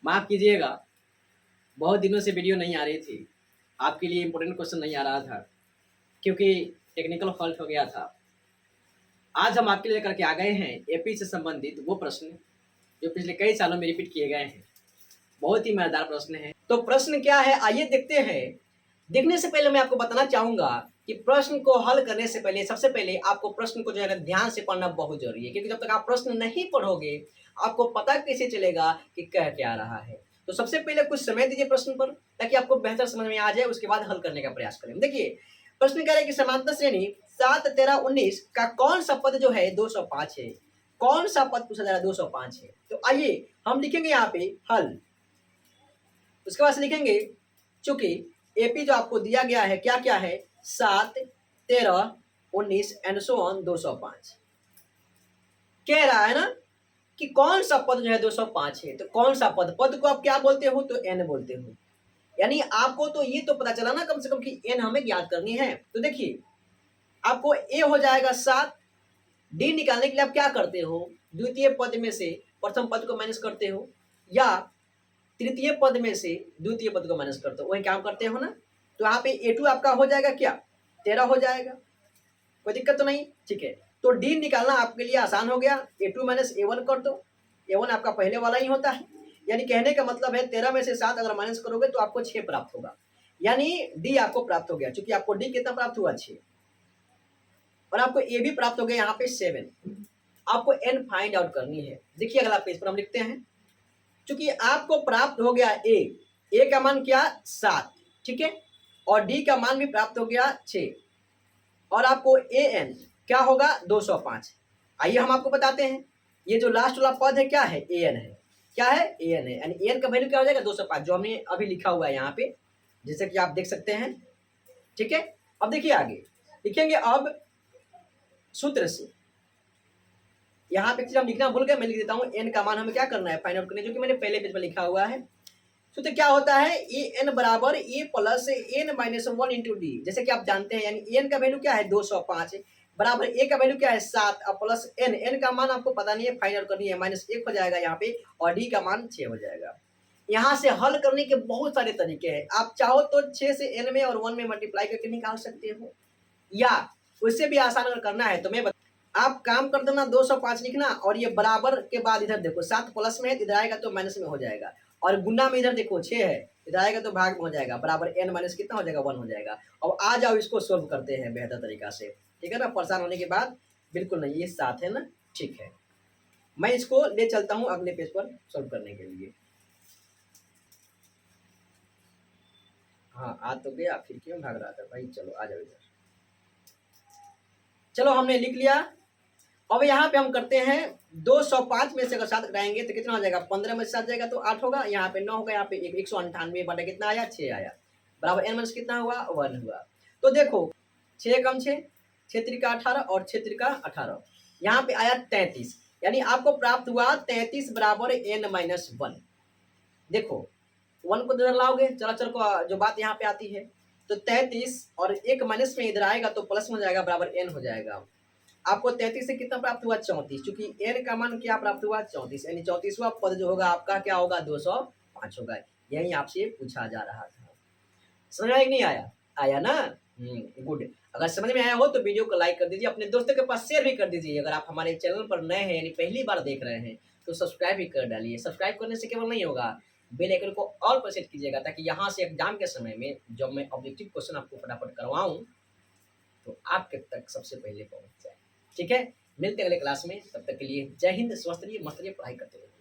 माफ़ कीजिएगा, बहुत दिनों से वीडियो नहीं आ रही थी। आपके लिए इम्पोर्टेंट क्वेश्चन नहीं आ रहा था क्योंकि टेक्निकल फॉल्ट हो गया था। आज हम आपके लिए लेकर के आ गए हैं एपी से संबंधित वो प्रश्न जो पिछले कई सालों में रिपीट किए गए हैं। बहुत ही मजेदार प्रश्न है। तो प्रश्न क्या है, आइए देखते हैं। देखने से पहले मैं आपको बताना चाहूंगा कि प्रश्न को हल करने से पहले सबसे पहले आपको प्रश्न को जो है ना ध्यान से पढ़ना बहुत जरूरी है, क्योंकि जब तक आप प्रश्न नहीं पढ़ोगे आपको पता कैसे चलेगा कि कह क्या रहा है। तो सबसे पहले कुछ समय दीजिए प्रश्न पर, ताकि आपको बेहतर समझ में आ जाए, उसके बाद हल करने का प्रयास करें। देखिए प्रश्न कह रहा है कि समांतर श्रेणी 7, 13, 19 का कौन सा पद जो है 205 है। कौन सा पद पूछा जा रहा है 205 है। तो आइए हम लिखेंगे यहाँ पे हल। उसके बाद लिखेंगे चूंकि एपी जो आपको दिया गया है क्या क्या है 7, 13, 19 एंड सो ऑन 205 कह रहा है ना कि कौन सा पद जो है 205 है। तो कौन सा पद, पद को आप क्या बोलते हो तो एन बोलते हो। यानी आपको तो ये तो पता चला ना कम से कम कि एन हमें ज्ञात करनी है। तो देखिए आपको ए हो जाएगा 7, डी निकालने के लिए आप क्या करते हो, द्वितीय पद में से प्रथम पद को माइनस करते हो या तृतीय पद में से द्वितीय पद को माइनस करते हो, वही काम करते हो ना। तो यहाँ पे A2 आपका हो जाएगा क्या 13 हो जाएगा, कोई दिक्कत तो नहीं, ठीक है। तो डी निकालना आपके लिए आसान हो गया, A2 माइनस A1 कर दो। A1 आपका पहले वाला ही होता है, यानी कहने का मतलब है 13 में से 7 अगर माइनस करोगे तो आपको 6 प्राप्त होगा, यानी डी आपको प्राप्त हो गया। चूंकि आपको डी कितना प्राप्त हुआ 6 और आपको ए भी प्राप्त हो गया यहाँ पे 7। आपको एन फाइंड आउट करनी है। देखिए अगला पेज पर हम लिखते हैं, चूंकि आपको प्राप्त हो गया ए का मान क्या 7, ठीक है, और डी का मान भी प्राप्त हो गया 6 और आपको ए एन क्या होगा 205। आइए हम आपको बताते हैं, ये जो लास्ट वाला पद है क्या है ए एन है, क्या है ए एन है, यानी ए एन का वैल्यू क्या हो जाएगा 205 जो हमने अभी लिखा हुआ है यहाँ पे, जैसे कि आप देख सकते हैं, ठीक है। अब देखिए आगे लिखेंगे, अब सूत्र से यहाँ पे हम लिखना भूल गए, मैं लिख देता हूँ। एन का मान हमें क्या करना है फाइंड आउट करना है, जो कि मैंने पहले पेज पर लिखा हुआ है। सूत्र क्या होता है ए एन बराबर A plus N minus 1 into D. जैसे कि आप जानते हैं, यानी एन का वैल्यू क्या है 205 बराबर ए का वैल्यू क्या है 7 और प्लस एन, एन का मान आपको पता नहीं है, फाइंड आउट करनी है, -1 हो जाएगा यहाँ पे और डी का मान 6 हो जाएगा। यहाँ से हल करने के बहुत सारे तरीके हैं। आप चाहो तो 6 से एन में और 1 में मल्टीप्लाई करके निकाल सकते हो, या उससे भी आसान अगर करना है तो मैं आप काम कर देना 205 लिखना और ये बराबर के बाद इधर देखो 7 प्लस में है, इधर आएगा तो माइनस में हो जाएगा, और गुना में इधर देखो 6 है, इधर आएगा तो भाग में हो जाएगा, बराबर एन माइनस कितना हो जाएगा 1 हो जाएगा। अब आ जाओ इसको सोल्व करते हैं बेहतर तरीका से, ठीक है ना, परेशान होने के बाद बिल्कुल नहीं। ये 7 है ना, ठीक है, मैं इसको ले चलता हूँ अगले पेज पर सोल्व करने के लिए। हाँ आ तो गया, फिर क्यों भाग रहा था भाई, चलो आ जाओ इधर। चलो हमने लिख लिया। अब यहाँ पे हम करते हैं 205 में से अगर 7 घटाएंगे तो कितना हो जाएगा, 15 में से 7 जाएगा तो 8 होगा, यहाँ पे 9 होगा, यहाँ पे 198 बटा कितना आया 6 आया, बराबर एन माइनस कितना हुआ 1 हुआ। तो देखो 6 कम 6, 6 त्रिका 18 और 6 त्रिका 18, यहाँ पे आया 33, यानी आपको प्राप्त हुआ 33 बराबर एन माइनस 1। देखो 1 को इधर लाओगे, चलाचल को जो बात यहाँ पे आती है, तो 33 और एक माइनस में इधर आएगा तो प्लस में हो जाएगा, बराबर एन हो जाएगा। आपको 33 से कितना प्राप्त हुआ 34, क्योंकि एन का मान क्या प्राप्त हुआ 34, यानी 34वां पद जो होगा आपका क्या होगा 205 होगा। यही आपसे पूछा जा रहा था। समझ में आया कि नहीं आया, आया ना, गुड। अगर समझ में आया हो तो वीडियो को लाइक कर दीजिए, अपने दोस्तों के पास शेयर भी कर दीजिए। अगर आप हमारे चैनल पर नए हैं यानी पहली बार देख रहे हैं तो सब्सक्राइब भी कर डालिए। सब्सक्राइब करने से केवल नहीं होगा, बेल आइकन को ऑल पर सेट कीजिएगा, ताकि यहाँ से एग्जाम के समय में जब मैं ऑब्जेक्टिव क्वेश्चन आपको फटाफट करवाऊँ तो आपके तक सबसे पहले पहुँच जाए, ठीक है। मिलते हैं अगले क्लास में, तब तक के लिए जय हिंद, स्वस्थ रहिए, मस्त रहिए, पढ़ाई करते रहिए।